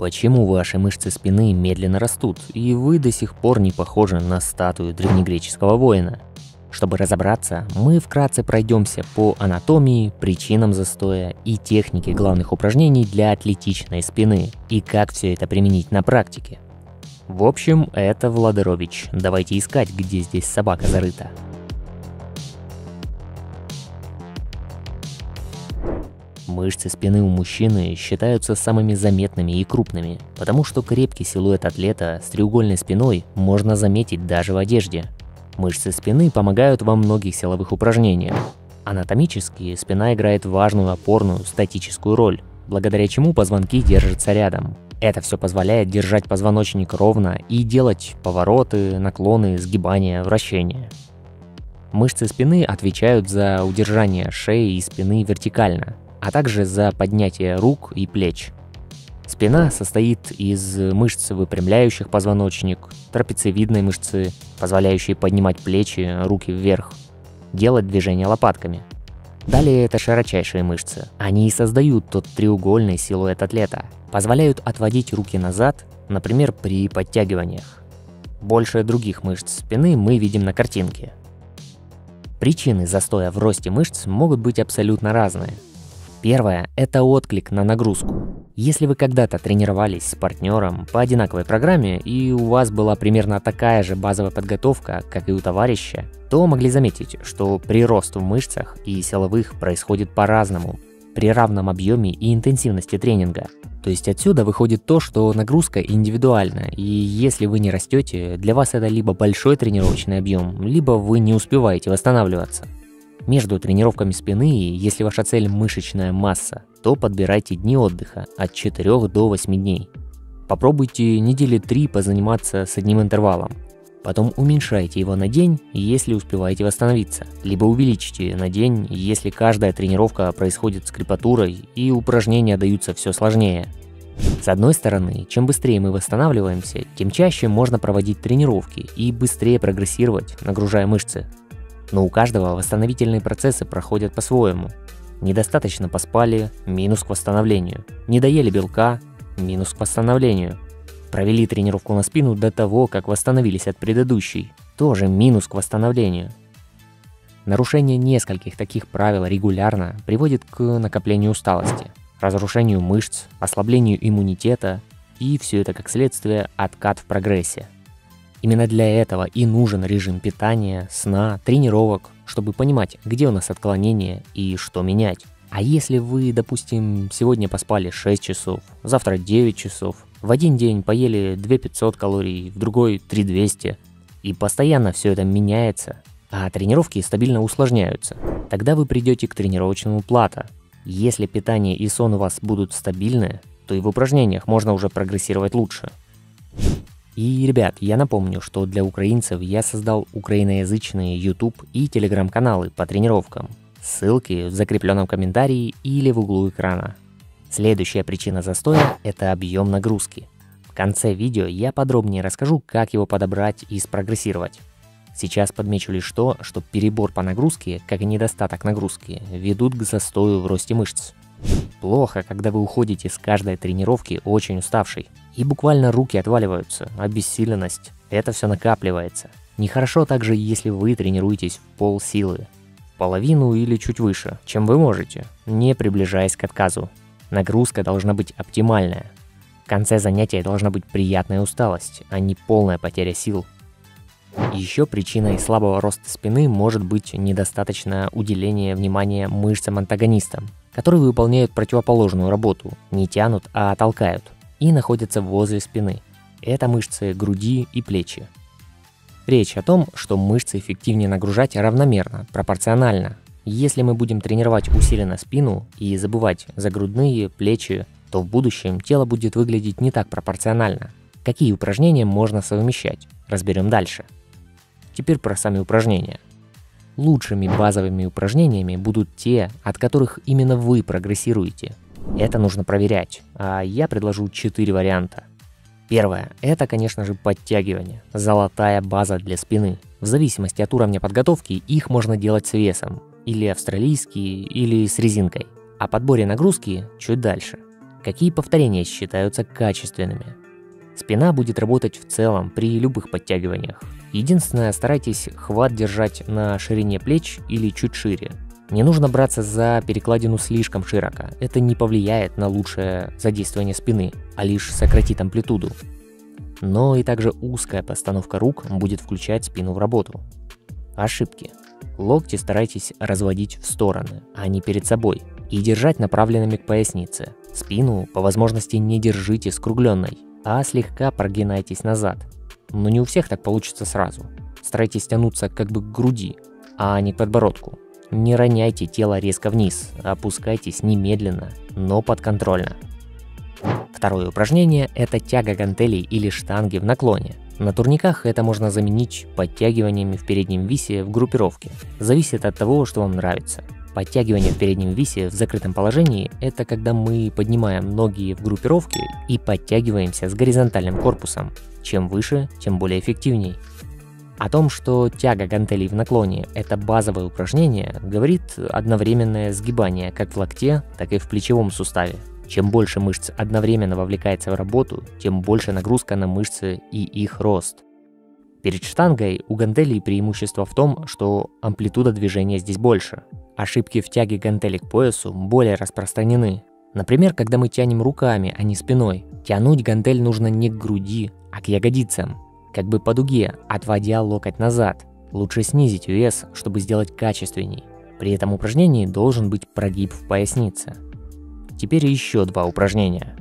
Почему ваши мышцы спины медленно растут, и вы до сих пор не похожи на статую древнегреческого воина? Чтобы разобраться, мы вкратце пройдемся по анатомии, причинам застоя и технике главных упражнений для атлетичной спины, и как все это применить на практике. В общем, это Владарович. Давайте искать, где здесь собака зарыта. Мышцы спины у мужчины считаются самыми заметными и крупными, потому что крепкий силуэт атлета с треугольной спиной можно заметить даже в одежде. Мышцы спины помогают во многих силовых упражнениях. Анатомически спина играет важную опорную статическую роль, благодаря чему позвонки держатся рядом. Это все позволяет держать позвоночник ровно и делать повороты, наклоны, сгибания, вращения. Мышцы спины отвечают за удержание шеи и спины вертикально, а также за поднятие рук и плеч. Спина состоит из мышц, выпрямляющих позвоночник, трапециевидной мышцы, позволяющей поднимать плечи, руки вверх, делать движения лопатками. Далее это широчайшие мышцы. Они и создают тот треугольный силуэт атлета, позволяют отводить руки назад, например, при подтягиваниях. Больше других мышц спины мы видим на картинке. Причины застоя в росте мышц могут быть абсолютно разные. Первое – это отклик на нагрузку. Если вы когда-то тренировались с партнером по одинаковой программе и у вас была примерно такая же базовая подготовка, как и у товарища, то могли заметить, что прирост в мышцах и силовых происходит по-разному при равном объеме и интенсивности тренинга. То есть отсюда выходит то, что нагрузка индивидуальна, и если вы не растете, для вас это либо большой тренировочный объем, либо вы не успеваете восстанавливаться. Между тренировками спины, если ваша цель мышечная масса, то подбирайте дни отдыха от 4 до 8 дней. Попробуйте недели 3 позаниматься с одним интервалом. Потом уменьшайте его на день, если успеваете восстановиться. Либо увеличьте на день, если каждая тренировка происходит с крепатурой и упражнения даются все сложнее. С одной стороны, чем быстрее мы восстанавливаемся, тем чаще можно проводить тренировки и быстрее прогрессировать, нагружая мышцы. Но у каждого восстановительные процессы проходят по-своему. Недостаточно поспали – минус к восстановлению. Не доели белка – минус к восстановлению. Провели тренировку на спину до того, как восстановились от предыдущей – тоже минус к восстановлению. Нарушение нескольких таких правил регулярно приводит к накоплению усталости, разрушению мышц, ослаблению иммунитета и все это как следствие откат в прогрессе. Именно для этого и нужен режим питания, сна, тренировок, чтобы понимать, где у нас отклонения и что менять. А если вы, допустим, сегодня поспали 6 часов, завтра 9 часов, в один день поели 2500 калорий, в другой 3200, и постоянно все это меняется, а тренировки стабильно усложняются, тогда вы придете к тренировочному плато. Если питание и сон у вас будут стабильны, то и в упражнениях можно уже прогрессировать лучше. И, ребят, я напомню, что для украинцев я создал украиноязычные YouTube и Telegram каналы по тренировкам. Ссылки в закрепленном комментарии или в углу экрана. Следующая причина застоя – это объем нагрузки. В конце видео я подробнее расскажу, как его подобрать и спрогрессировать. Сейчас подмечу лишь то, что перебор по нагрузке, как и недостаток нагрузки, ведут к застою в росте мышц. Плохо, когда вы уходите с каждой тренировки очень уставший. И буквально руки отваливаются, обессиленность. Это все накапливается. Нехорошо также, если вы тренируетесь в полсилы. В половину или чуть выше, чем вы можете, не приближаясь к отказу. Нагрузка должна быть оптимальная. В конце занятия должна быть приятная усталость, а не полная потеря сил. Еще причиной слабого роста спины может быть недостаточное уделение внимания мышцам-антагонистам, которые выполняют противоположную работу, не тянут, а толкают, и находятся возле спины. Это мышцы груди и плечи. Речь о том, что мышцы эффективнее нагружать равномерно, пропорционально. Если мы будем тренировать усиленно спину и забывать за грудные, плечи, то в будущем тело будет выглядеть не так пропорционально. Какие упражнения можно совмещать? Разберем дальше. Теперь про сами упражнения. Лучшими базовыми упражнениями будут те, от которых именно вы прогрессируете. Это нужно проверять, а я предложу 4 варианта. Первое – это, конечно же, подтягивание, золотая база для спины. В зависимости от уровня подготовки их можно делать с весом, или австралийские, или с резинкой. О подборе нагрузки чуть дальше. Какие повторения считаются качественными? Спина будет работать в целом при любых подтягиваниях. Единственное, старайтесь хват держать на ширине плеч или чуть шире. Не нужно браться за перекладину слишком широко, это не повлияет на лучшее задействование спины, а лишь сократит амплитуду. Но и также узкая постановка рук будет включать спину в работу. Ошибки. Локти старайтесь разводить в стороны, а не перед собой, и держать направленными к пояснице. Спину по возможности не держите скругленной, а слегка прогинайтесь назад. Но не у всех так получится сразу. Старайтесь тянуться как бы к груди, а не к подбородку. Не роняйте тело резко вниз, опускайтесь немедленно, но подконтрольно. Второе упражнение – это тяга гантелей или штанги в наклоне. На турниках это можно заменить подтягиваниями в переднем висе в группировке. Зависит от того, что вам нравится. Подтягивание в переднем висе в закрытом положении – это когда мы поднимаем ноги в группировке и подтягиваемся с горизонтальным корпусом. Чем выше, тем более эффективней. О том, что тяга гантелей в наклоне – это базовое упражнение, говорит одновременное сгибание как в локте, так и в плечевом суставе. Чем больше мышц одновременно вовлекается в работу, тем больше нагрузка на мышцы и их рост. Перед штангой у гантелей преимущество в том, что амплитуда движения здесь больше. Ошибки в тяге гантелей к поясу более распространены. Например, когда мы тянем руками, а не спиной. Тянуть гантель нужно не к груди, а к ягодицам. Как бы по дуге, отводя локоть назад. Лучше снизить вес, чтобы сделать качественней. При этом упражнении должен быть прогиб в пояснице. Теперь еще два упражнения.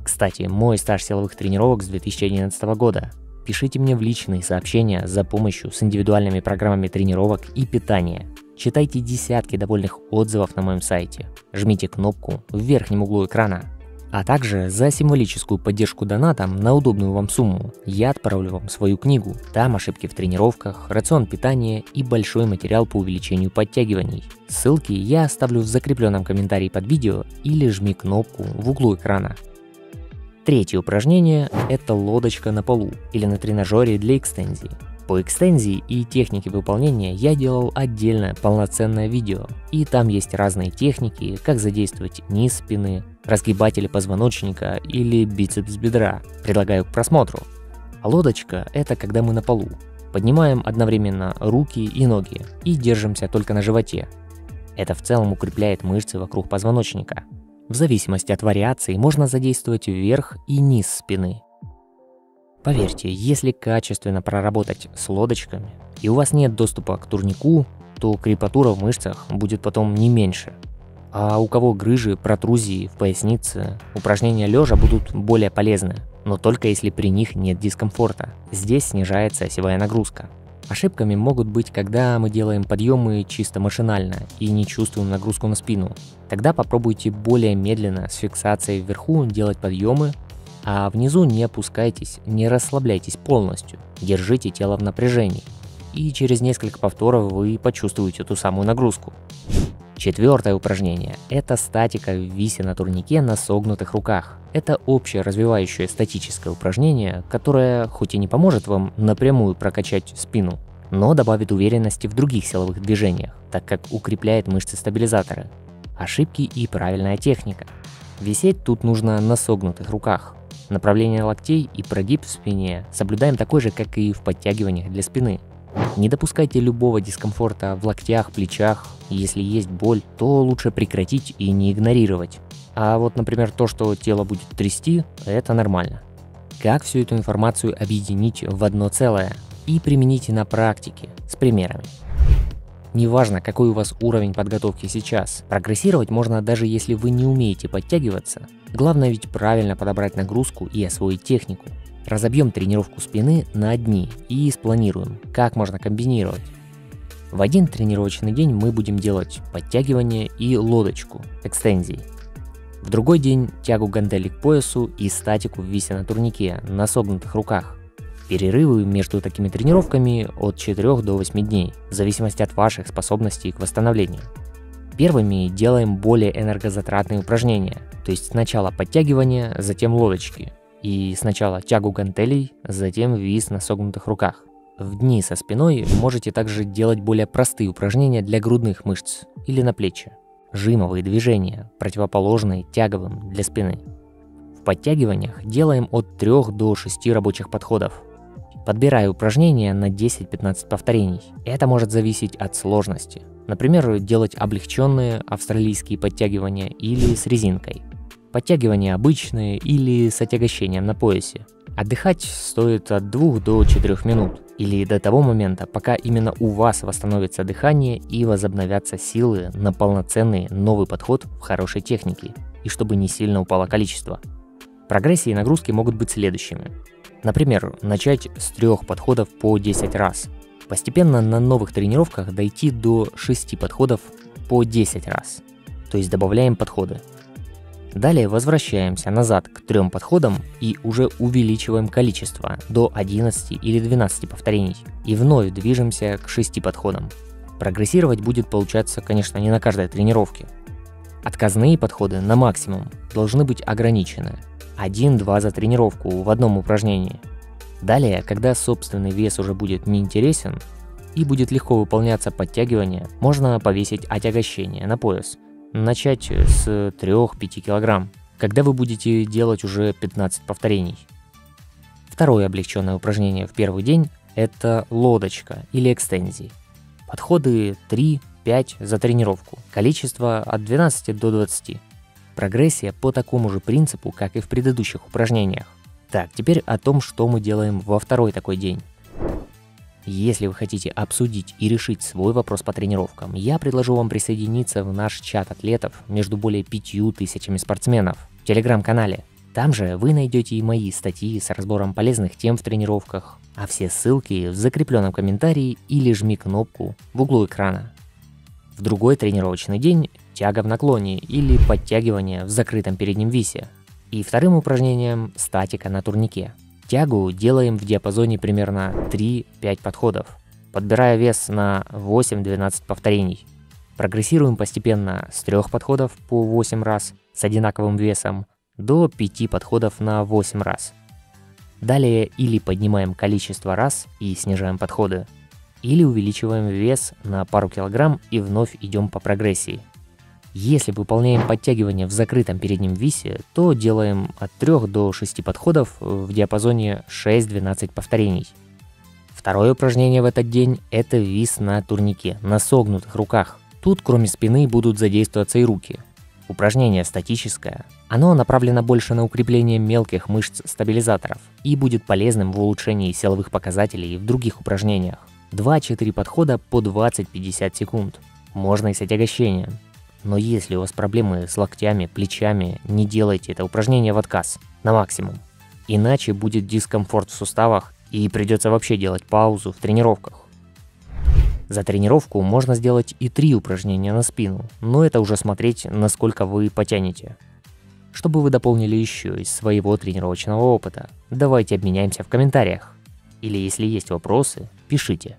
Кстати, мой стаж силовых тренировок с 2011 года. Пишите мне в личные сообщения за помощью с индивидуальными программами тренировок и питания. Читайте десятки довольных отзывов на моем сайте. Жмите кнопку в верхнем углу экрана. А также за символическую поддержку донатом на удобную вам сумму я отправлю вам свою книгу. Там ошибки в тренировках, рацион питания и большой материал по увеличению подтягиваний. Ссылки я оставлю в закрепленном комментарии под видео или жми кнопку в углу экрана. Третье упражнение – это лодочка на полу или на тренажере для экстензии. По экстензии и технике выполнения я делал отдельное полноценное видео, и там есть разные техники, как задействовать низ спины, разгибатели позвоночника или бицепс бедра. Предлагаю к просмотру. А лодочка – это когда мы на полу. Поднимаем одновременно руки и ноги и держимся только на животе. Это в целом укрепляет мышцы вокруг позвоночника. В зависимости от вариации можно задействовать верх и низ спины. Поверьте, если качественно проработать с лодочками, и у вас нет доступа к турнику, то крепатура в мышцах будет потом не меньше. А у кого грыжи, протрузии в пояснице, упражнения лежа будут более полезны, но только если при них нет дискомфорта. Здесь снижается осевая нагрузка. Ошибками могут быть, когда мы делаем подъемы чисто машинально и не чувствуем нагрузку на спину. Тогда попробуйте более медленно с фиксацией вверху делать подъемы, а внизу не опускайтесь, не расслабляйтесь полностью, держите тело в напряжении. И через несколько повторов вы почувствуете ту самую нагрузку. Четвертое упражнение – это статика в висе на турнике на согнутых руках. Это общее развивающее статическое упражнение, которое хоть и не поможет вам напрямую прокачать спину, но добавит уверенности в других силовых движениях, так как укрепляет мышцы-стабилизаторы. Ошибки и правильная техника. Висеть тут нужно на согнутых руках. Направление локтей и прогиб в спине соблюдаем такой же, как и в подтягиваниях для спины. Не допускайте любого дискомфорта в локтях, плечах. Если есть боль, то лучше прекратить и не игнорировать. А вот, например, то, что тело будет трясти, это нормально. Как всю эту информацию объединить в одно целое и примените на практике с примерами. Неважно, какой у вас уровень подготовки сейчас, прогрессировать можно даже если вы не умеете подтягиваться. Главное ведь правильно подобрать нагрузку и освоить технику. Разобьем тренировку спины на дни и спланируем, как можно комбинировать. В один тренировочный день мы будем делать подтягивание и лодочку, экстензии. В другой день тягу гантелей к поясу и статику в висе на турнике на согнутых руках. Перерывы между такими тренировками от 4 до 8 дней, в зависимости от ваших способностей к восстановлению. Первыми делаем более энергозатратные упражнения, то есть сначала подтягивания, затем лодочки. И сначала тягу гантелей, затем вис на согнутых руках. В дни со спиной можете также делать более простые упражнения для грудных мышц или на плечи. жимовые движения, противоположные тяговым для спины. В подтягиваниях делаем от 3 до 6 рабочих подходов. Подбираю упражнения на 10-15 повторений. Это может зависеть от сложности. Например, делать облегченные австралийские подтягивания или с резинкой. Подтягивания обычные или с отягощением на поясе. Отдыхать стоит от 2 до 4 минут, или до того момента, пока именно у вас восстановится дыхание и возобновятся силы на полноценный новый подход в хорошей технике, и чтобы не сильно упало количество. Прогрессии и нагрузки могут быть следующими. Например, начать с 3 подходов по 10 раз. Постепенно на новых тренировках дойти до 6 подходов по 10 раз. То есть добавляем подходы. Далее возвращаемся назад к 3 подходам и уже увеличиваем количество до 11 или 12 повторений. И вновь движемся к 6 подходам. Прогрессировать будет получаться, конечно, не на каждой тренировке. Отказные подходы на максимум должны быть ограничены. 1-2 за тренировку в одном упражнении. Далее, когда собственный вес уже будет неинтересен и будет легко выполняться подтягивание, можно повесить отягощение на пояс. Начать с 3-5 кг, когда вы будете делать уже 15 повторений. Второе облегченное упражнение в первый день – это лодочка или экстензии. Подходы 3-5 за тренировку, количество от 12 до 20. Прогрессия по такому же принципу, как и в предыдущих упражнениях. Так, теперь о том, что мы делаем во второй такой день. Если вы хотите обсудить и решить свой вопрос по тренировкам, я предложу вам присоединиться в наш чат атлетов между более 5000 спортсменов в телеграм-канале. Там же вы найдете и мои статьи с разбором полезных тем в тренировках, а все ссылки в закрепленном комментарии или жми кнопку в углу экрана. В другой тренировочный день тяга в наклоне или подтягивание в закрытом переднем висе. И вторым упражнением статика на турнике. Тягу делаем в диапазоне примерно 3-5 подходов, подбирая вес на 8-12 повторений. Прогрессируем постепенно с 3 подходов по 8 раз с одинаковым весом до 5 подходов на 8 раз. Далее или поднимаем количество раз и снижаем подходы, или увеличиваем вес на пару килограмм и вновь идем по прогрессии. Если выполняем подтягивания в закрытом переднем висе, то делаем от 3 до 6 подходов в диапазоне 6-12 повторений. Второе упражнение в этот день – это вис на турнике, на согнутых руках. Тут кроме спины будут задействоваться и руки. Упражнение статическое. Оно направлено больше на укрепление мелких мышц стабилизаторов и будет полезным в улучшении силовых показателей в других упражнениях. 2-4 подхода по 20-50 секунд. Можно и с отягощением. Но если у вас проблемы с локтями, плечами, не делайте это упражнение в отказ, на максимум. Иначе будет дискомфорт в суставах и придется вообще делать паузу в тренировках. За тренировку можно сделать и 3 упражнения на спину, но это уже смотреть, насколько вы потянете. Чтобы вы дополнили еще из своего тренировочного опыта, давайте обменяемся в комментариях. Или если есть вопросы, пишите.